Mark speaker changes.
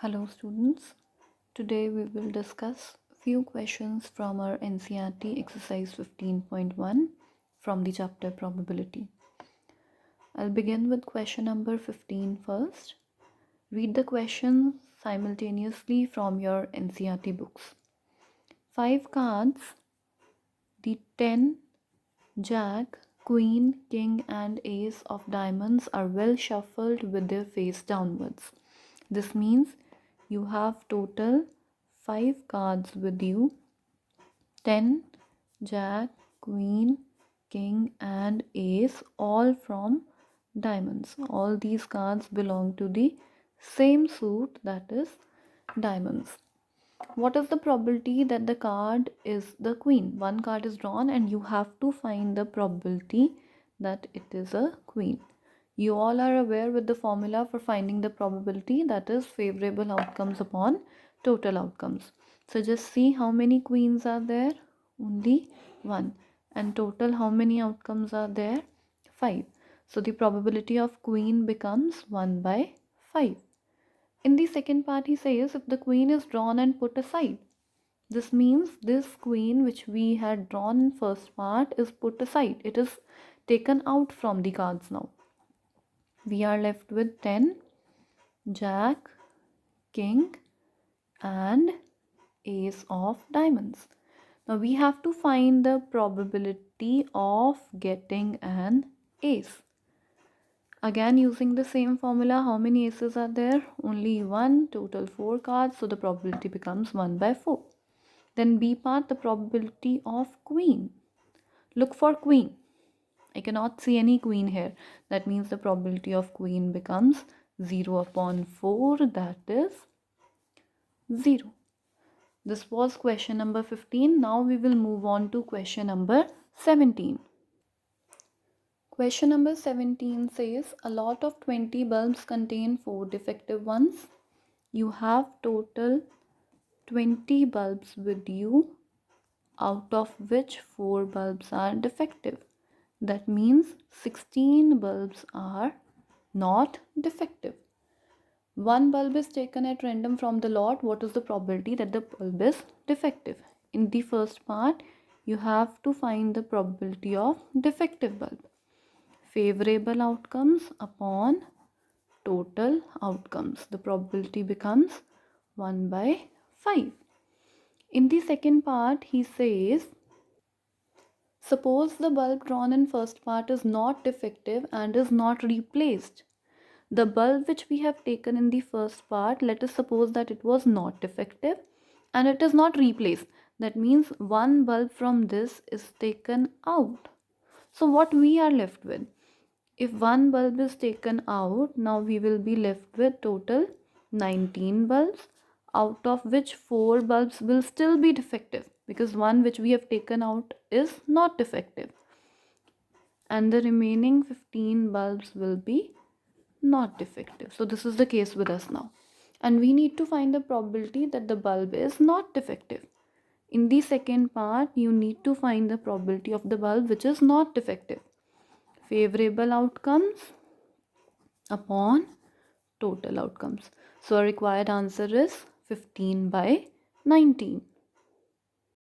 Speaker 1: Hello students, today we will discuss few questions from our NCERT exercise 15.1 from the chapter probability. I'll begin with question number 15 first. Read the question simultaneously from your NCERT books. 5 cards, the 10, Jack, Queen, King and Ace of diamonds are well shuffled with their face downwards. This means you have total 5 cards with you: 10, Jack, Queen, King and Ace, all from diamonds. All these cards belong to the same suit, that is diamonds. What is the probability that the card is the queen? One card is drawn and you have to find the probability that it is a queen. You all are aware with the formula for finding the probability, that is favorable outcomes upon total outcomes. So just see how many queens are there? Only one. And total how many outcomes are there? 5. So the probability of queen becomes 1 by 5. In the second part, he says if the queen is drawn and put aside. This means this queen which we had drawn in first part is put aside. It is taken out from the cards now. We are left with 10, Jack, King and Ace of diamonds. Now we have to find the probability of getting an ace. Again, using the same formula, how many aces are there? Only one, total 4 cards, so the probability becomes 1 by 4. Then B part, the probability of queen. Look for queen. I cannot see any queen here. That means the probability of queen becomes 0 upon 4, that is 0. This was question number 15. Now we will move on to question number 17. Question number 17 says a lot of 20 bulbs contain 4 defective ones. You have total 20 bulbs with you, out of which 4 bulbs are defective. That means 16 bulbs are not defective. One bulb is taken at random from the lot. What is the probability that the bulb is defective? In the first part, you have to find the probability of defective bulb. Favorable outcomes upon total outcomes. The probability becomes 1 by 5. In the second part, he says, suppose the bulb drawn in first part is not defective and is not replaced. The bulb which we have taken in the first part, let us suppose that it was not defective and it is not replaced. That means one bulb from this is taken out. So what we are left with? If one bulb is taken out, now we will be left with total 19 bulbs, out of which 4 bulbs will still be defective because one which we have taken out is not defective. And the remaining 15 bulbs will be not defective. So this is the case with us now. And we need to find the probability that the bulb is not defective. In the second part, you need to find the probability of the bulb which is not defective. Favorable outcomes upon total outcomes. So our required answer is 15 by 19.